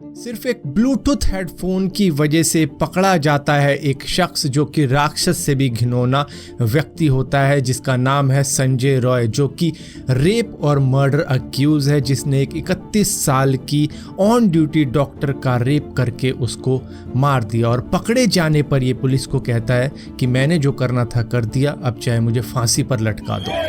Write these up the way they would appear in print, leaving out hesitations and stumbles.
सिर्फ एक Bluetooth headphone की वजह से पकड़ा जाता है एक शख्स जो कि राक्षस से भी घिनौना व्यक्ति होता है, जिसका नाम है संजय रॉय, जो कि रेप और मर्डर अक्यूज है, जिसने एक 31 साल की ऑन ड्यूटी डॉक्टर का रेप करके उसको मार दिया। और पकड़े जाने पर ये पुलिस को कहता है कि मैंने जो करना था कर दिया, अब चाहे मुझे फांसी पर लटका दो।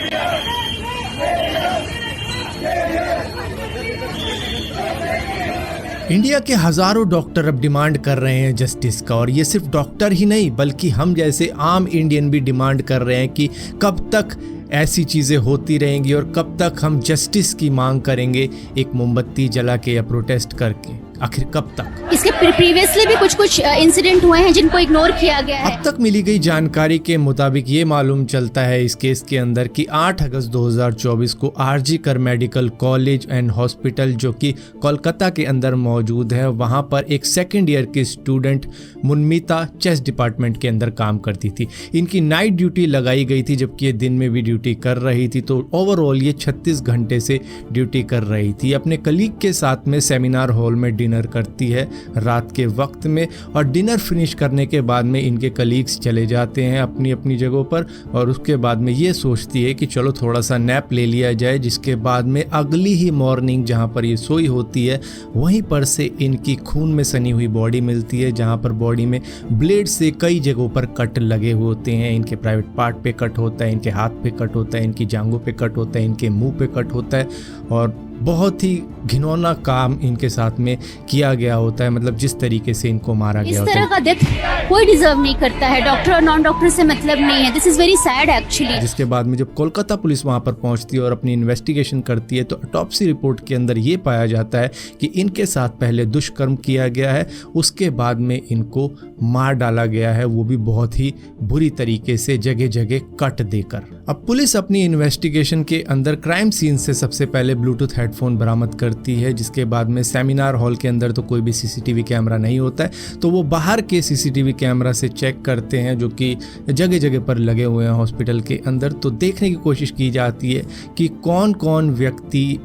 इंडिया के हजारों डॉक्टर अब डिमांड कर रहे हैं जस्टिस का, और ये सिर्फ डॉक्टर ही नहीं बल्कि हम जैसे आम इंडियन भी डिमांड कर रहे हैं कि कब तक ऐसी चीज़ें होती रहेंगी और कब तक हम जस्टिस की मांग करेंगे, एक मोमबत्ती जला के या प्रोटेस्ट करके। आखिर कब तक? इसके प्रीवियसली भी कुछ इंसिडेंट हुए हैं जिनको इग्नोर किया गया है। अब तक मिली गई जानकारी के मुताबिक ये मालूम चलता है इस केस के अंदर कि 8 अगस्त 2024 को आरजी कर मेडिकल कॉलेज एंड हॉस्पिटल, जो कि कोलकाता के अंदर मौजूद है, वहाँ पर एक सेकेंड ईयर की स्टूडेंट मुनमिता चेस्ट डिपार्टमेंट के अंदर काम करती थी। इनकी नाइट ड्यूटी लगाई गई थी, जबकि ये दिन में भी ड्यूटी कर रही थी। तो ओवरऑल ये 36 घंटे से ड्यूटी कर रही थी। अपने कलीग के साथ में सेमिनार हॉल में डिनर करती है रात के वक्त में, और डिनर फिनिश करने के बाद में इनके कलीग्स चले जाते हैं अपनी अपनी जगहों पर, और उसके बाद में ये सोचती है कि चलो थोड़ा सा नैप ले लिया जाए। जिसके बाद में अगली ही मॉर्निंग जहाँ पर ये सोई होती है वहीं पर से इनकी खून में सनी हुई बॉडी मिलती है, जहाँ पर बॉडी में ब्लेड से कई जगहों पर कट लगे होते हैं। इनके प्राइवेट पार्ट पे कट होता है, इनके हाथ पे कट होता है, इनकी जांघों पे कट होता है, इनके मुंह पे कट होता है, और बहुत ही घिनौना काम इनके साथ में किया गया होता है। मतलब जिस तरीके से इनको मारा गया होता है, इस तरह का डेथ कोई डिजर्व नहीं करता है। डॉक्टर और नॉन डॉक्टर से मतलब नहीं है। This is very sad actually. जिसके बाद में जब कोलकाता पुलिस वहां पर पहुंचती है और अपनी इन्वेस्टिगेशन करती है, तो ऑटोप्सी रिपोर्ट के अंदर ये पाया जाता है कि इनके साथ पहले दुष्कर्म किया गया है, उसके बाद में इनको मार डाला गया है, वो भी बहुत ही बुरी तरीके से जगह जगह कट देकर। अब पुलिस अपनी इन्वेस्टिगेशन के अंदर क्राइम सीन से सबसे पहले ब्लूटूथ हेडफोन बरामद करती है। जिसके बाद में सेमिनार हॉल के अंदर तो कोई भी सीसीटीवी कैमरा नहीं होता है, तो वो बाहर के सीसीटीवी कैमरा से चेक करते हैं, जो कि जगह जगह पर लगे हुए हैं हॉस्पिटल के अंदर। तो देखने की कोशिश की जाती है कि कौन कौन व्यक्ति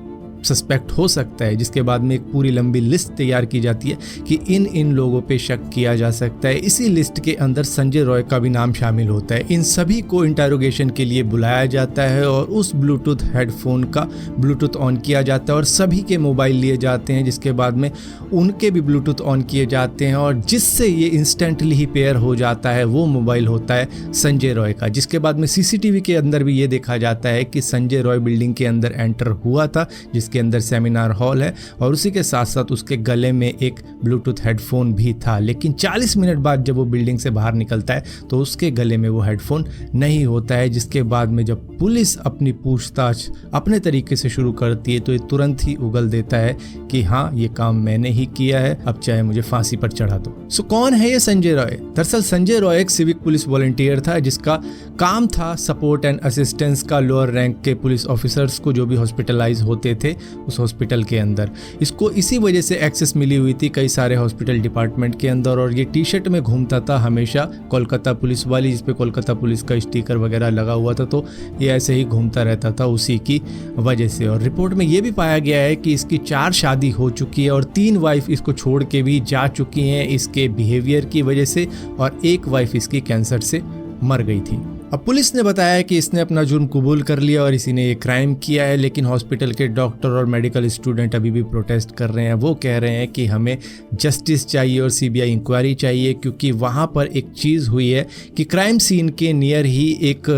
सस्पेक्ट हो सकता है। जिसके बाद में एक पूरी लंबी लिस्ट तैयार की जाती है कि इन लोगों पे शक किया जा सकता है। इसी लिस्ट के अंदर संजय रॉय का भी नाम शामिल होता है। इन सभी को इंटरोगेशन के लिए बुलाया जाता है और उस ब्लूटूथ हेडफोन का ब्लूटूथ ऑन किया जाता है और सभी के मोबाइल लिए जाते हैं। जिसके बाद में उनके भी ब्लूटूथ ऑन किए जाते हैं, और जिससे ये इंस्टेंटली ही पेयर हो जाता है वो मोबाइल होता है संजय रॉय का। जिसके बाद में सीसीटीवी के अंदर भी ये देखा जाता है कि संजय रॉय बिल्डिंग के अंदर एंटर हुआ था, के अंदर सेमिनार हॉल है, और उसी के साथ साथ उसके गले में एक ब्लूटूथ हेडफोन भी था। लेकिन 40 मिनट बाद जब वो बिल्डिंग से बाहर निकलता है तो उसके गले में वो हेडफोन नहीं होता है। जिसके बाद में जब पुलिस अपनी पूछताछ अपने तरीके से शुरू करती है तो ये तुरंत ही उगल देता है कि हाँ, ये काम मैंने ही किया है, अब चाहे मुझे फांसी पर चढ़ा दो। सो कौन है ये संजय रॉय? दरअसल संजय रॉय एक सिविक पुलिस वॉलंटियर था, जिसका काम था सपोर्ट एंड असिस्टेंस का लोअर रैंक के पुलिस ऑफिसर्स को जो भी हॉस्पिटलाइज होते थे उस हॉस्पिटल के अंदर। इसको इसी वजह से एक्सेस मिली हुई थी कई सारे हॉस्पिटल डिपार्टमेंट के अंदर, और ये टी शर्ट में घूमता था हमेशा कोलकाता पुलिस वाली, जिसपे कोलकाता पुलिस का स्टिकर वगैरह लगा हुआ था। तो ये ऐसे ही घूमता रहता था उसी की वजह से। और रिपोर्ट में ये भी पाया गया है कि इसकी 4 शादी हो चुकी है और 3 वाइफ इसको छोड़ के भी जा चुकी हैं इसके बिहेवियर की वजह से, और 1 वाइफ इसकी कैंसर से मर गई थी। अब पुलिस ने बताया कि इसने अपना जुर्म कबूल कर लिया और इसी ने ये क्राइम किया है, लेकिन हॉस्पिटल के डॉक्टर और मेडिकल स्टूडेंट अभी भी प्रोटेस्ट कर रहे हैं। वो कह रहे हैं कि हमें जस्टिस चाहिए और सीबीआई इंक्वायरी चाहिए, क्योंकि वहाँ पर एक चीज़ हुई है कि क्राइम सीन के नियर ही एक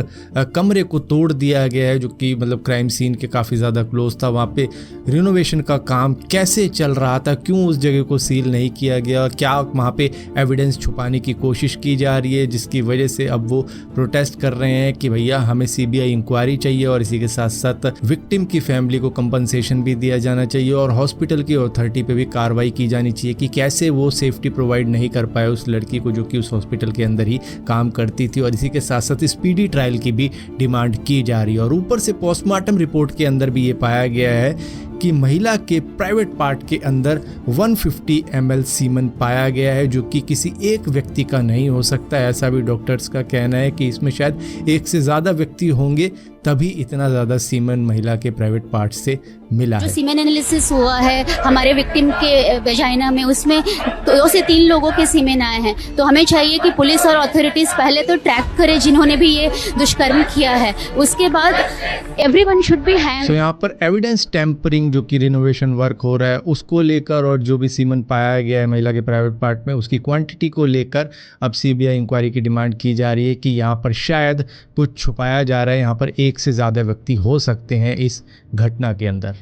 कमरे को तोड़ दिया गया है, जो कि मतलब क्राइम सीन के काफ़ी ज़्यादा क्लोज था। वहाँ पे रिनोवेशन का काम कैसे चल रहा था, क्यों उस जगह को सील नहीं किया गया, क्या वहाँ पे एविडेंस छुपाने की कोशिश की जा रही है, जिसकी वजह से अब वो प्रोटेस्ट कर रहे हैं कि भैया हमें सीबीआई इंक्वायरी चाहिए, और इसी के साथ साथ विक्टिम की फैमिली को कंपनसेशन भी दिया जाना चाहिए, और हॉस्पिटल की अथॉरिटी पे भी कार्रवाई की जानी चाहिए कि कैसे वो सेफ्टी प्रोवाइड नहीं कर पाए उस लड़की को जो कि उस हॉस्पिटल के अंदर ही काम करती थी। और इसी के साथ साथ स्पीडी ट्रायल की भी डिमांड की जा रही है। और ऊपर से पोस्टमार्टम रिपोर्ट के अंदर भी ये पाया गया है कि महिला के प्राइवेट पार्ट के अंदर 150 ml सीमन पाया गया है, जो कि किसी एक व्यक्ति का नहीं हो सकता। ऐसा भी डॉक्टर्स का कहना है कि इसमें शायद 1 से ज़्यादा व्यक्ति होंगे तभी इतना ज़्यादा सीमन महिला के प्राइवेट पार्ट से मिला जो है। सीमेन एनालिसिस हुआ है हमारे विक्टिम के वेजाइना में, उसमें 2 से 3 लोगों के सीमेन आए हैं। तो हमें चाहिए कि पुलिस और अथॉरिटीज़ पहले तो ट्रैक करे जिन्होंने भी ये दुष्कर्म किया है, उसके बाद एवरीवन शुड बी हैंग। सो यहाँ पर एविडेंस टेम्परिंग जो कि रिनोवेशन वर्क हो रहा है उसको लेकर, और जो भी सीमन पाया गया है महिला के प्राइवेट पार्ट में, उसकी क्वांटिटी को लेकर अब सीबीआई इंक्वायरी की डिमांड की जा रही है कि यहाँ पर शायद कुछ छुपाया जा रहा है, यहाँ पर एक से ज़्यादा व्यक्ति हो सकते हैं इस घटना के अंदर।